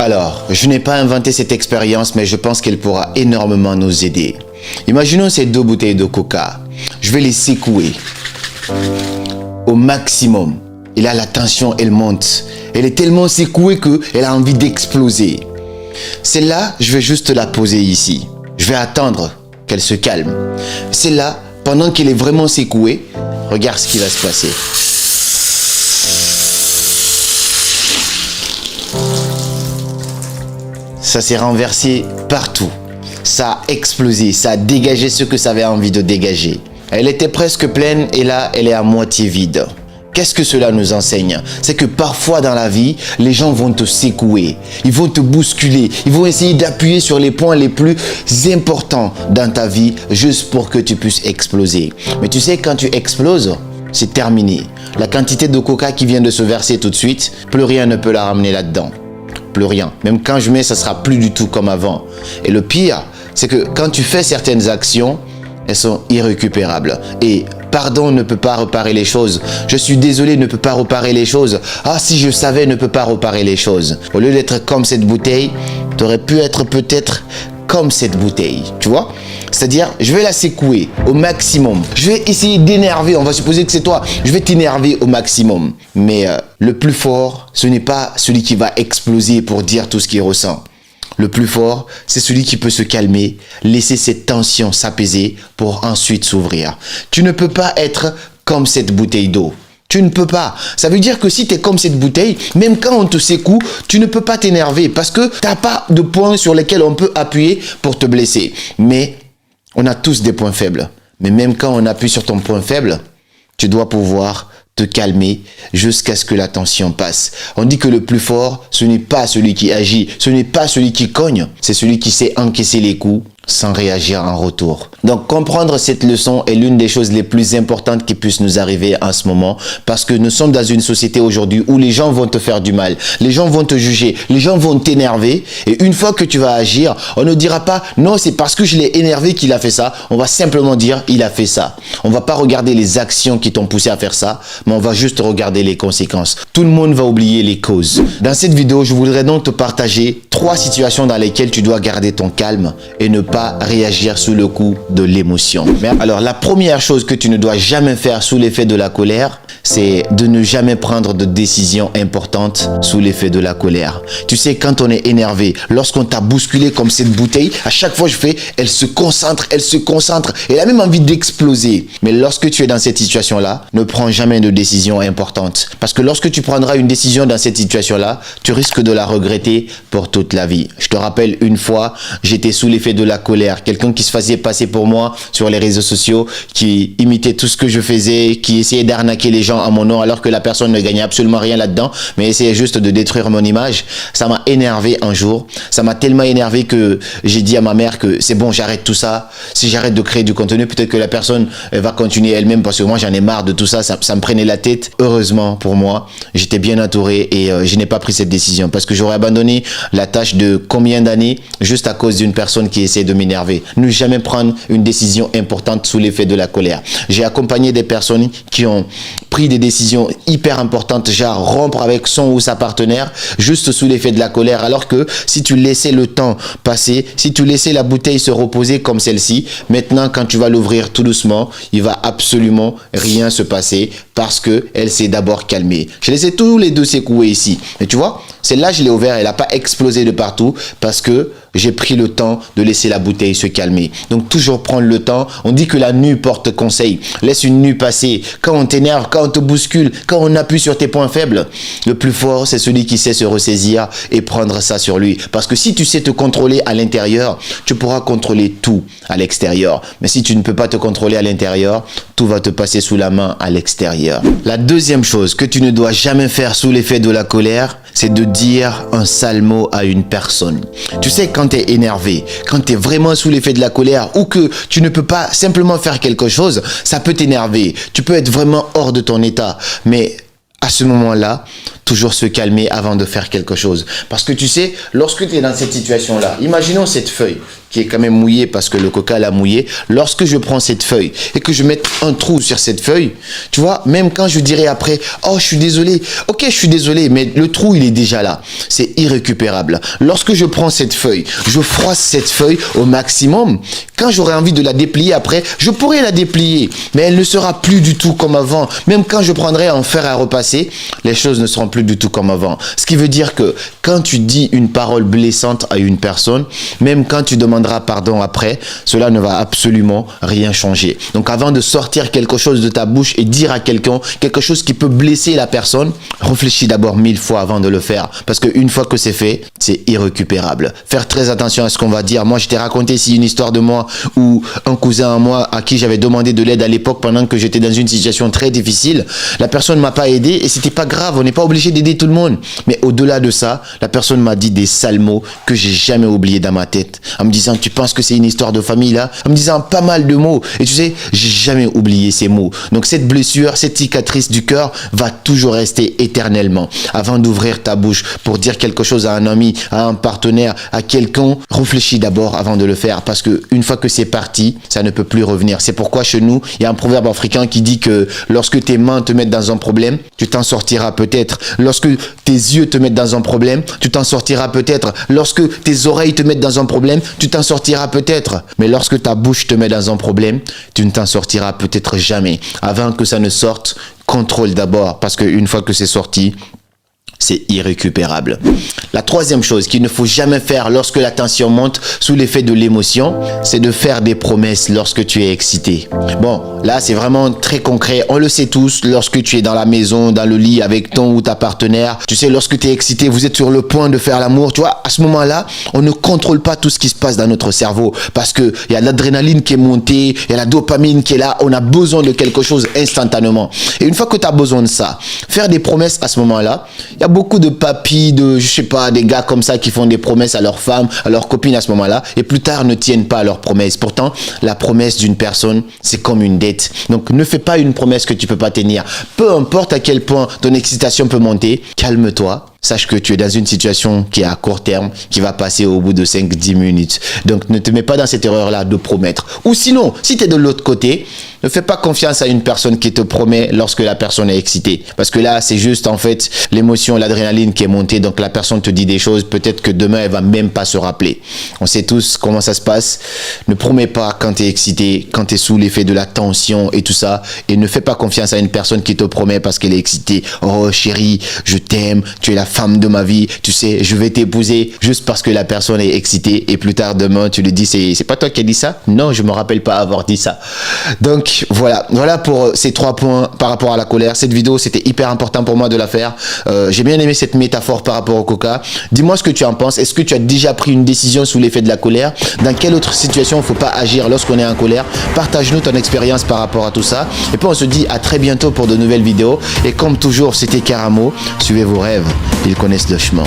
Alors, je n'ai pas inventé cette expérience, mais je pense qu'elle pourra énormément nous aider. Imaginons ces 2 bouteilles de coca. Je vais les secouer au maximum. Et là, la tension, elle monte. Elle est tellement secouée qu'elle a envie d'exploser. Celle-là, je vais juste la poser ici. Je vais attendre qu'elle se calme. Celle-là, pendant qu'elle est vraiment secouée, regarde ce qui va se passer. Ça s'est renversé partout. Ça a explosé, ça a dégagé ce que ça avait envie de dégager. Elle était presque pleine et là, elle est à moitié vide. Qu'est-ce que cela nous enseigne? C'est que parfois dans la vie, les gens vont te secouer, ils vont te bousculer, ils vont essayer d'appuyer sur les points les plus importants dans ta vie juste pour que tu puisses exploser. Mais tu sais, quand tu exploses, c'est terminé. La quantité de coca qui vient de se verser tout de suite, plus rien ne peut la ramener là-dedans. Plus rien. Même quand je mets, ça sera plus du tout comme avant. Et le pire, c'est que quand tu fais certaines actions, elles sont irrécupérables. Et pardon ne peut pas réparer les choses. Je suis désolé ne peut pas réparer les choses. Ah, si je savais ne peut pas réparer les choses. Au lieu d'être comme cette bouteille, tu aurais pu être peut-être comme cette bouteille. Tu vois? C'est-à-dire, je vais la secouer au maximum. Je vais essayer d'énerver. On va supposer que c'est toi. Je vais t'énerver au maximum. Mais le plus fort, ce n'est pas celui qui va exploser pour dire tout ce qu'il ressent. Le plus fort, c'est celui qui peut se calmer, laisser cette tension s'apaiser pour ensuite s'ouvrir. Tu ne peux pas être comme cette bouteille d'eau. Tu ne peux pas. Ça veut dire que si tu es comme cette bouteille, même quand on te secoue, tu ne peux pas t'énerver parce que tu n'as pas de points sur lesquels on peut appuyer pour te blesser. Mais on a tous des points faibles. Mais même quand on appuie sur ton point faible, tu dois pouvoir te calmer jusqu'à ce que la tension passe. On dit que le plus fort, ce n'est pas celui qui agit, ce n'est pas celui qui cogne, c'est celui qui sait encaisser les coups sans réagir en retour. Donc comprendre cette leçon est l'une des choses les plus importantes qui puissent nous arriver en ce moment parce que nous sommes dans une société aujourd'hui où les gens vont te faire du mal, les gens vont te juger, les gens vont t'énerver et une fois que tu vas agir, on ne dira pas non c'est parce que je l'ai énervé qu'il a fait ça, on va simplement dire il a fait ça. On va pas regarder les actions qui t'ont poussé à faire ça, mais on va juste regarder les conséquences. Tout le monde va oublier les causes. Dans cette vidéo, je voudrais donc te partager 3 situations dans lesquelles tu dois garder ton calme et ne pas réagir sous le coup de l'émotion. Alors, la première chose que tu ne dois jamais faire sous l'effet de la colère, c'est de ne jamais prendre de décision importante sous l'effet de la colère. Tu sais, quand on est énervé, lorsqu'on t'a bousculé comme cette bouteille, à chaque fois je fais, elle se concentre, elle a même envie d'exploser. Mais lorsque tu es dans cette situation-là, ne prends jamais de décision importante. Parce que lorsque tu prendras une décision dans cette situation-là, tu risques de la regretter pour toute la vie. Je te rappelle une fois, j'étais sous l'effet de la colère. Quelqu'un qui se faisait passer pour moi sur les réseaux sociaux, qui imitait tout ce que je faisais, qui essayait d'arnaquer les gens à mon nom alors que la personne ne gagnait absolument rien là-dedans, mais essayait juste de détruire mon image. Ça m'a énervé un jour. Ça m'a tellement énervé que j'ai dit à ma mère que c'est bon, j'arrête tout ça. Si j'arrête de créer du contenu, peut-être que la personne va continuer elle-même parce que moi j'en ai marre de tout ça. Ça me prenait la tête. Heureusement pour moi, j'étais bien entouré et je n'ai pas pris cette décision parce que j'aurais abandonné la tâche de combien d'années juste à cause d'une personne qui essaie de m'énerver. Ne jamais prendre une décision importante sous l'effet de la colère. J'ai accompagné des personnes qui ont pris des décisions hyper importantes, genre rompre avec son ou sa partenaire juste sous l'effet de la colère, alors que si tu laissais le temps passer, si tu laissais la bouteille se reposer comme celle-ci, maintenant quand tu vas l'ouvrir tout doucement, il va absolument rien se passer parce que elle s'est d'abord calmée. Je les ai tous les deux secoués ici. Et tu vois, celle-là je l'ai ouvert, elle n'a pas explosé de partout parce que j'ai pris le temps de laisser la bouteille se calmer. Donc toujours prendre le temps. On dit que la nue porte conseil. Laisse une nue passer. Quand on t'énerve, quand on te bouscule, quand on appuie sur tes points faibles, le plus fort c'est celui qui sait se ressaisir et prendre ça sur lui. Parce que si tu sais te contrôler à l'intérieur, tu pourras contrôler tout à l'extérieur. Mais si tu ne peux pas te contrôler à l'intérieur, tout va te passer sous la main à l'extérieur. La deuxième chose que tu ne dois jamais faire sous l'effet de la colère, c'est de dire un sale mot à une personne. Tu sais, quand tu es énervé, quand tu es vraiment sous l'effet de la colère ou que tu ne peux pas simplement faire quelque chose, ça peut t'énerver. Tu peux être vraiment hors de ton état. Mais à ce moment-là, toujours se calmer avant de faire quelque chose. Parce que tu sais, lorsque tu es dans cette situation-là, imaginons cette feuille qui est quand même mouillée parce que le coca l'a mouillée. Lorsque je prends cette feuille et que je mets un trou sur cette feuille, tu vois, même quand je dirais après, oh, je suis désolé, ok, je suis désolé, mais le trou, il est déjà là. C'est irrécupérable. Lorsque je prends cette feuille, je froisse cette feuille au maximum. Quand j'aurai envie de la déplier après, je pourrai la déplier, mais elle ne sera plus du tout comme avant. Même quand je prendrai un fer à repasser, les choses ne seront plus du tout comme avant. Ce qui veut dire que quand tu dis une parole blessante à une personne, même quand tu demanderas pardon après, cela ne va absolument rien changer. Donc avant de sortir quelque chose de ta bouche et dire à quelqu'un quelque chose qui peut blesser la personne, réfléchis d'abord 1000 fois avant de le faire. Parce qu'une fois que c'est fait, c'est irrécupérable. Faire très attention à ce qu'on va dire. Moi, je t'ai raconté ici une histoire de moi où un cousin à moi à qui j'avais demandé de l'aide à l'époque pendant que j'étais dans une situation très difficile, la personne ne m'a pas aidé et c'était pas grave, on n'est pas obligé d'aider tout le monde. Mais au-delà de ça, la personne m'a dit des sales mots que j'ai jamais oubliés dans ma tête. En me disant, tu penses que c'est une histoire de famille là? En me disant pas mal de mots. Et tu sais, j'ai jamais oublié ces mots. Donc cette blessure, cette cicatrice du cœur va toujours rester éternellement. Avant d'ouvrir ta bouche pour dire quelque chose à un ami, à un partenaire, à quelqu'un, réfléchis d'abord avant de le faire. Parce que une fois que c'est parti, ça ne peut plus revenir. C'est pourquoi chez nous, il y a un proverbe africain qui dit que lorsque tes mains te mettent dans un problème, tu t'en sortiras peut-être. Lorsque tes yeux te mettent dans un problème, tu t'en sortiras peut-être. Lorsque tes oreilles te mettent dans un problème, tu t'en sortiras peut-être. Mais lorsque ta bouche te met dans un problème, tu ne t'en sortiras peut-être jamais. Avant que ça ne sorte, contrôle d'abord. Parce qu'une fois que c'est sorti, c'est irrécupérable. La troisième chose qu'il ne faut jamais faire lorsque la tension monte sous l'effet de l'émotion, c'est de faire des promesses lorsque tu es excité. Bon, là c'est vraiment très concret. On le sait tous, lorsque tu es dans la maison, dans le lit avec ton ou ta partenaire, tu sais, lorsque tu es excité, vous êtes sur le point de faire l'amour, tu vois, à ce moment-là, on ne contrôle pas tout ce qui se passe dans notre cerveau parce qu'il y a l'adrénaline qui est montée, il y a la dopamine qui est là, on a besoin de quelque chose instantanément. Et une fois que tu as besoin de ça, faire des promesses à ce moment-là, il y a beaucoup de papis, je sais pas, des gars comme ça qui font des promesses à leurs femmes, à leurs copines à ce moment-là, et plus tard ne tiennent pas à leurs promesses. Pourtant, la promesse d'une personne, c'est comme une dette. Donc, ne fais pas une promesse que tu peux pas tenir. Peu importe à quel point ton excitation peut monter, calme-toi. Sache que tu es dans une situation qui est à court terme, qui va passer au bout de 5-10 minutes. Donc, ne te mets pas dans cette erreur-là de promettre. Ou sinon, si tu es de l'autre côté, ne fais pas confiance à une personne qui te promet lorsque la personne est excitée. Parce que là, c'est juste en fait l'émotion, l'adrénaline qui est montée. Donc, la personne te dit des choses, peut-être que demain, elle va même pas se rappeler. On sait tous comment ça se passe. Ne promets pas quand tu es excité, quand tu es sous l'effet de la tension et tout ça. Et ne fais pas confiance à une personne qui te promet parce qu'elle est excitée. Oh chérie, je t'aime, tu es la femme de ma vie, tu sais, je vais t'épouser juste parce que la personne est excitée et plus tard demain tu lui dis c'est pas toi qui as dit ça? Non, je me rappelle pas avoir dit ça. Donc voilà pour ces 3 points par rapport à la colère. Cette vidéo, c'était hyper important pour moi de la faire. J'ai bien aimé cette métaphore par rapport au coca. Dis-moi ce que tu en penses. Est-ce que tu as déjà pris une décision sous l'effet de la colère? Dans quelle autre situation il ne faut pas agir lorsqu'on est en colère? Partage-nous ton expérience par rapport à tout ça. Et puis on se dit à très bientôt pour de nouvelles vidéos. Et comme toujours, c'était Karamo. Suivez vos rêves. Ils connaissent le chemin.